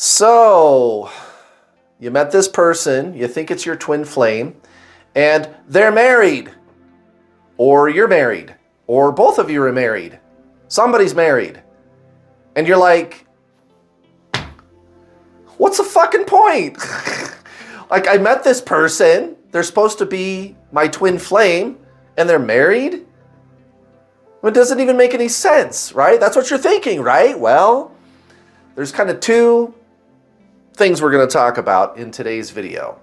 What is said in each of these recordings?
So, you met this person, you think it's your twin flame, and they're married. Or you're married. Or both of you are married. Somebody's married. And you're like, what's the fucking point? Like, I met this person, they're supposed to be my twin flame, and they're married? It doesn't even make any sense, right? That's what you're thinking, right? Well, there's kind of two things we're going to talk about in today's video.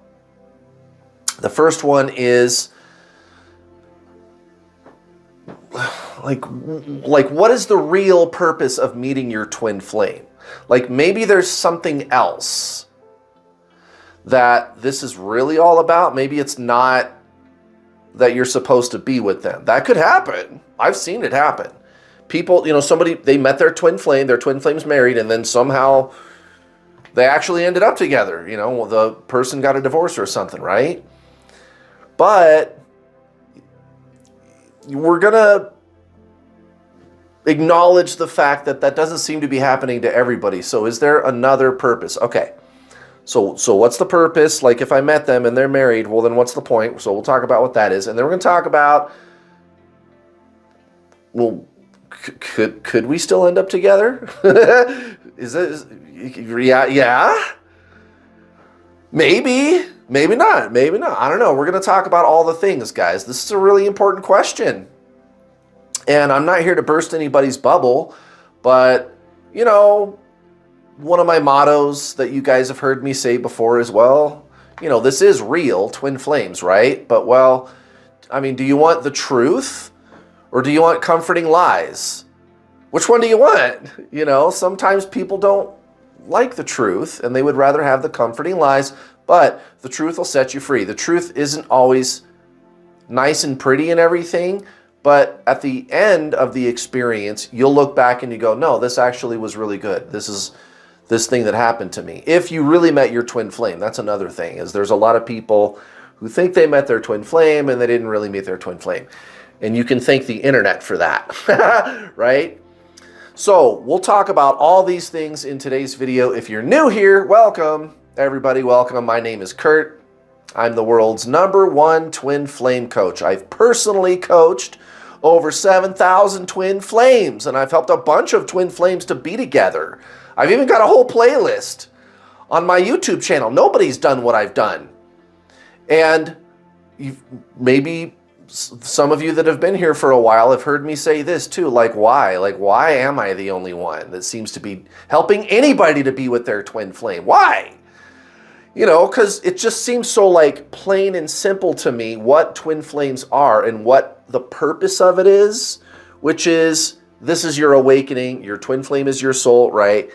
The first one is like what is the real purpose of meeting your twin flame? Like maybe there's something else that this is really all about. Maybe it's not that you're supposed to be with them. That could happen. I've seen it happen. People, they met their twin flame's married, and then somehow they actually ended up together. The person got a divorce or something, right? But we're going to acknowledge the fact that that doesn't seem to be happening to everybody. So is there another purpose? Okay. So what's the purpose? Like if I met them and they're married, well then what's the point? So we'll talk about what that is. And then we're going to talk about, well, could we still end up together? Yeah. Maybe not. I don't know. We're going to talk about all the things, guys. This is a really important question. And I'm not here to burst anybody's bubble, but, one of my mottos that you guys have heard me say before as well, this is real, twin flames, right? But, do you want the truth or do you want comforting lies? Which one do you want? Sometimes people don't like the truth and they would rather have the comforting lies, but the truth will set you free. The truth isn't always nice and pretty and everything, but at the end of the experience, you'll look back and you go, no, this actually was really good. This is this thing that happened to me. If you really met your twin flame, that's another thing, is there's a lot of people who think they met their twin flame and they didn't really meet their twin flame. And you can thank the internet for that, right? So we'll talk about all these things in today's video. If you're new here, welcome. Everybody, welcome. My name is Kurt. I'm the world's #1 twin flame coach. I've personally coached over 7,000 twin flames, and I've helped a bunch of twin flames to be together. I've even got a whole playlist on my YouTube channel. Nobody's done what I've done. And maybe some of you that have been here for a while have heard me say this too, like why? Like why am I the only one that seems to be helping anybody to be with their twin flame? Why? Because it just seems so like plain and simple to me what twin flames are and what the purpose of it is, which is this is your awakening. Your twin flame is your soul, right?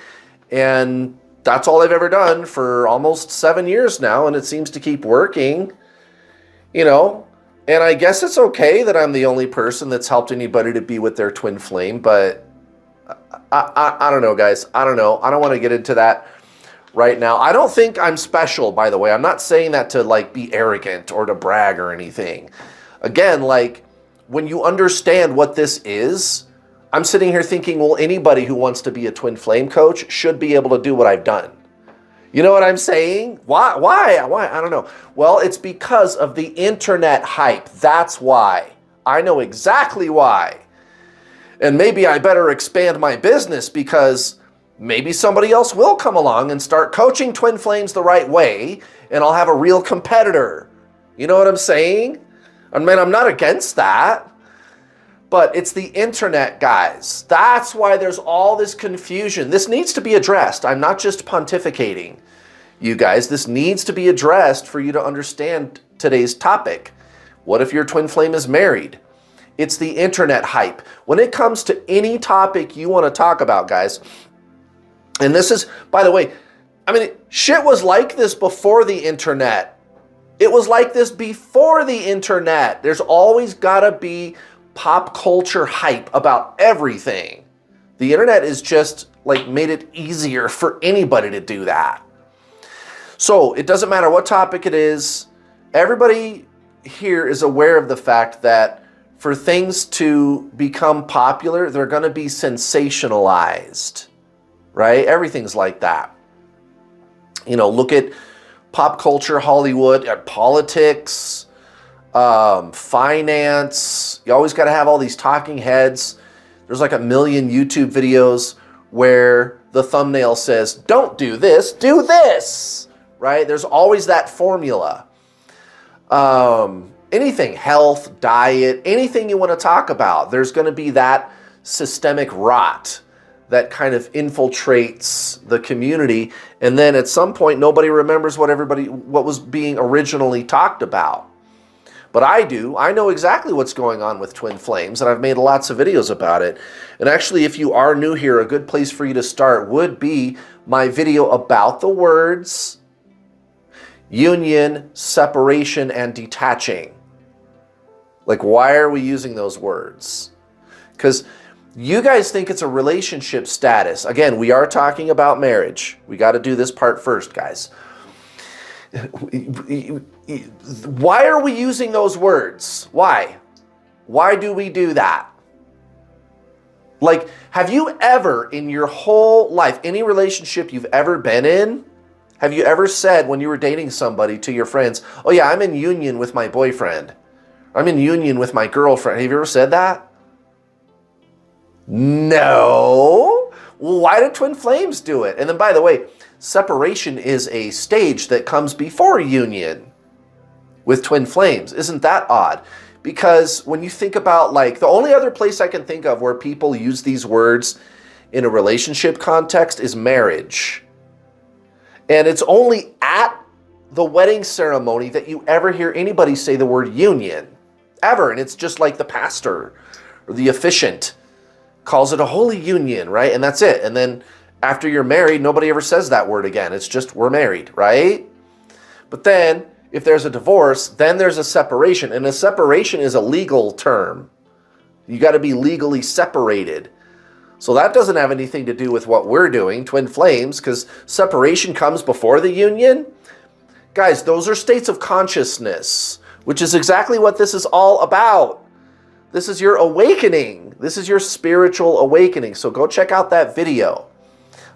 And that's all I've ever done for almost 7 years now, and it seems to keep working, And I guess it's okay that I'm the only person that's helped anybody to be with their twin flame, but I don't know, guys. I don't know. I don't want to get into that right now. I don't think I'm special, by the way. I'm not saying that to be arrogant or to brag or anything. Again, when you understand what this is, I'm sitting here thinking, well, anybody who wants to be a twin flame coach should be able to do what I've done. You know what I'm saying? Why? I don't know. Well, it's because of the internet hype. That's why. I know exactly why. And maybe I better expand my business because maybe somebody else will come along and start coaching twin flames the right way, and I'll have a real competitor. You know what I'm saying? I'm not against that. But it's the internet, guys. That's why there's all this confusion. This needs to be addressed. I'm not just pontificating, you guys. This needs to be addressed for you to understand today's topic. What if your twin flame is married? It's the internet hype. When it comes to any topic you want to talk about, guys, and this is, by the way, shit was like this before the internet. It was like this before the internet. There's always got to be pop culture hype about everything. The internet is just made it easier for anybody to do that. So it doesn't matter what topic it is. Everybody here is aware of the fact that for things to become popular, they're going to be sensationalized, right? Everything's like that. Look at pop culture, Hollywood, politics, finance. You always got to have all these talking heads. There's like a million YouTube videos where the thumbnail says, don't do this, do this, right? There's always that formula. Anything, health, diet, anything you want to talk about, there's going to be that systemic rot that kind of infiltrates the community. And then at some point, nobody remembers what was being originally talked about. But I do. I know exactly what's going on with twin flames, and I've made lots of videos about it. And actually, if you are new here, a good place for you to start would be my video about the words union, separation, and detaching. Like, why are we using those words? Because you guys think it's a relationship status. Again, we are talking about marriage. We got to do this part first, guys. Why are we using those words? Why? Why do we do that? Like, have you ever in your whole life, any relationship you've ever been in, have you ever said when you were dating somebody to your friends, oh yeah, I'm in union with my boyfriend. I'm in union with my girlfriend. Have you ever said that? No. Well, why do twin flames do it? And then, by the way, separation is a stage that comes before union with twin flames. Isn't that odd? Because when you think about, like, the only other place I can think of where people use these words in a relationship context is marriage. And it's only at the wedding ceremony that you ever hear anybody say the word union. Ever. And it's just like the pastor or the officiant calls it a holy union, right? And that's it. And then after you're married, nobody ever says that word again. It's just, we're married, right? But then if there's a divorce, then there's a separation. And a separation is a legal term. You got to be legally separated. So that doesn't have anything to do with what we're doing, twin flames, because separation comes before the union. Guys, those are states of consciousness, which is exactly what this is all about. This is your awakening. This is your spiritual awakening. So go check out that video.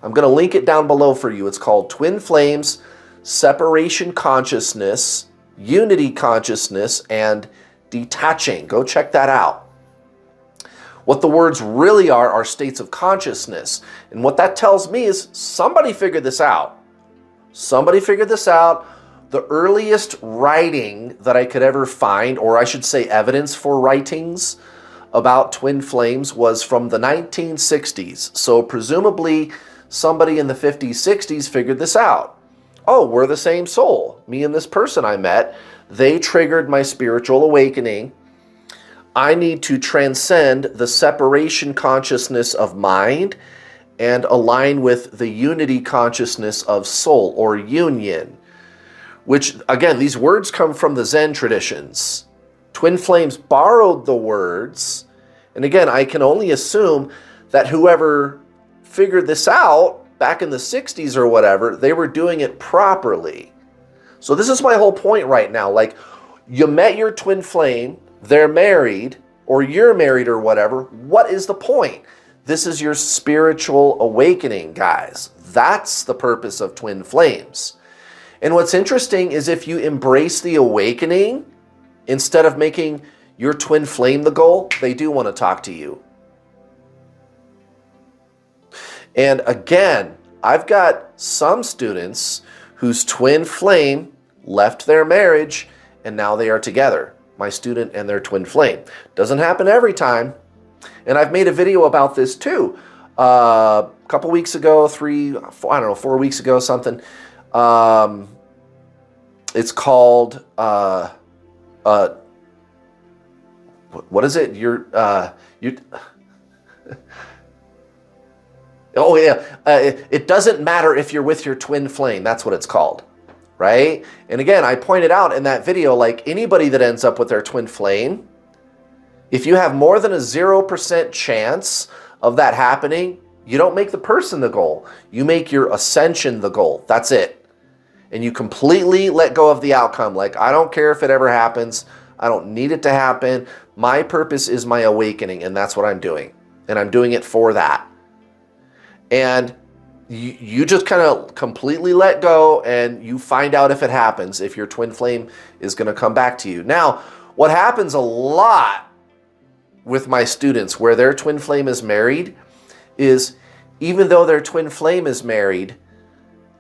I'm going to link it down below for you. It's called Twin Flames, Separation Consciousness, Unity Consciousness, and Detaching. Go check that out. What the words really are states of consciousness. And what that tells me is somebody figured this out. Somebody figured this out. The earliest writing that I could ever find, or I should say evidence for writings about twin flames, was from the 1960s. So presumably somebody in the 50s, 60s figured this out. Oh, we're the same soul. Me and this person I met, they triggered my spiritual awakening. I need to transcend the separation consciousness of mind and align with the unity consciousness of soul, or union. Which, again, these words come from the Zen traditions. Twin flames borrowed the words. And again, I can only assume that whoever figured this out back in the 60s or whatever, they were doing it properly. So this is my whole point right now. Like, you met your twin flame, they're married, or you're married or whatever. What is the point? This is your spiritual awakening, guys. That's the purpose of twin flames. And what's interesting is if you embrace the awakening, instead of making your twin flame the goal, they do want to talk to you. And again, I've got some students whose twin flame left their marriage and now they are together. My student and their twin flame. Doesn't happen every time. And I've made a video about this too. A couple weeks ago, 4 weeks ago, something. It's called, what is it? Oh yeah, it doesn't matter if you're with your twin flame. That's what it's called, right? And again, I pointed out in that video, like anybody that ends up with their twin flame, if you have more than a 0% chance of that happening, you don't make the person the goal. You make your ascension the goal. That's it. And you completely let go of the outcome. Like, I don't care if it ever happens. I don't need it to happen. My purpose is my awakening, and that's what I'm doing. And I'm doing it for that. And You just kind of completely let go, and you find out if it happens, if your twin flame is going to come back to you. Now, what happens a lot with my students where their twin flame is married is, even though their twin flame is married,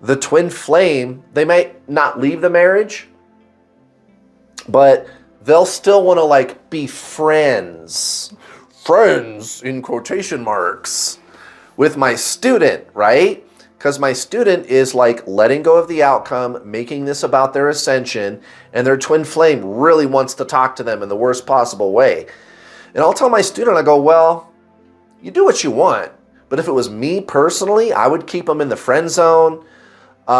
the twin flame, they might not leave the marriage, but they'll still want to like be friends in quotation marks, with my student, right? Because my student is like letting go of the outcome, making this about their ascension, and their twin flame really wants to talk to them in the worst possible way. And I'll tell my student, I go, well, you do what you want, but if it was me personally, I would keep them in the friend zone. Like,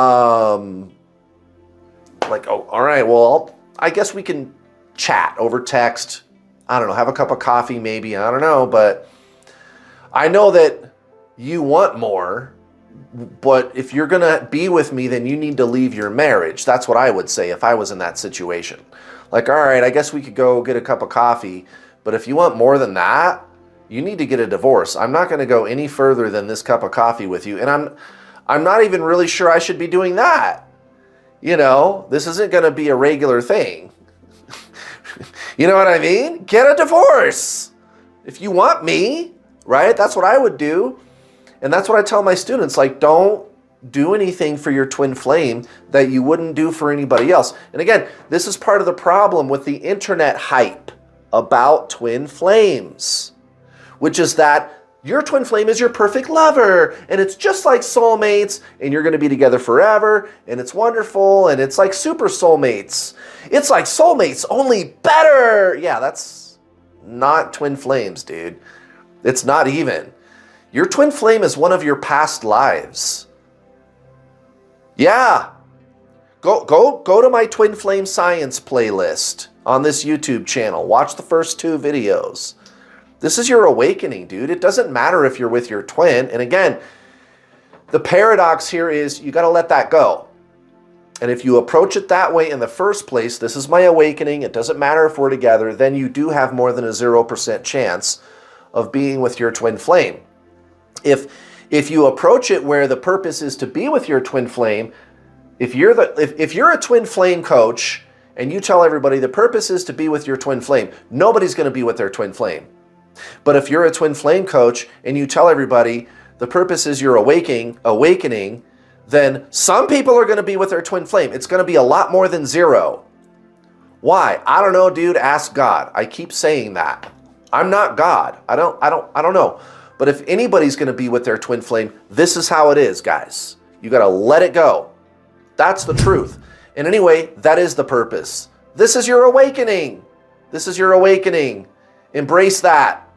oh, all right, well, I guess we can chat over text. I don't know, have a cup of coffee maybe, I don't know, but I know that you want more, but if you're gonna be with me, then you need to leave your marriage. That's what I would say if I was in that situation. Like, all right, I guess we could go get a cup of coffee, but if you want more than that, you need to get a divorce. I'm not gonna go any further than this cup of coffee with you, and I'm not even really sure I should be doing that. You know, this isn't gonna be a regular thing. You know what I mean? Get a divorce. If you want me, right? That's what I would do. And that's what I tell my students, like, don't do anything for your twin flame that you wouldn't do for anybody else. And again, this is part of the problem with the internet hype about twin flames, which is that your twin flame is your perfect lover, and it's just like soulmates, and you're going to be together forever, and it's wonderful, and it's like super soulmates. It's like soulmates, only better. Yeah, that's not twin flames, dude. It's not even. Your twin flame is one of your past lives. Yeah. Go to my twin flame science playlist on this YouTube channel. Watch the first 2 videos. This is your awakening, dude. It doesn't matter if you're with your twin. And again, the paradox here is you got to let that go. And if you approach it that way in the first place, this is my awakening, it doesn't matter if we're together, then you do have more than a 0% chance of being with your twin flame. If you approach it where the purpose is to be with your twin flame, if you're a twin flame coach and you tell everybody the purpose is to be with your twin flame, nobody's going to be with their twin flame. But if you're a twin flame coach and you tell everybody the purpose is your awakening, then some people are going to be with their twin flame. It's going to be a lot more than 0. Why? I don't know, dude. Ask God. I keep saying that. I'm not God. I don't know. But if anybody's going to be with their twin flame, this is how it is, guys. You got to let it go. That's the truth. And anyway, that is the purpose. This is your awakening. This is your awakening. Embrace that.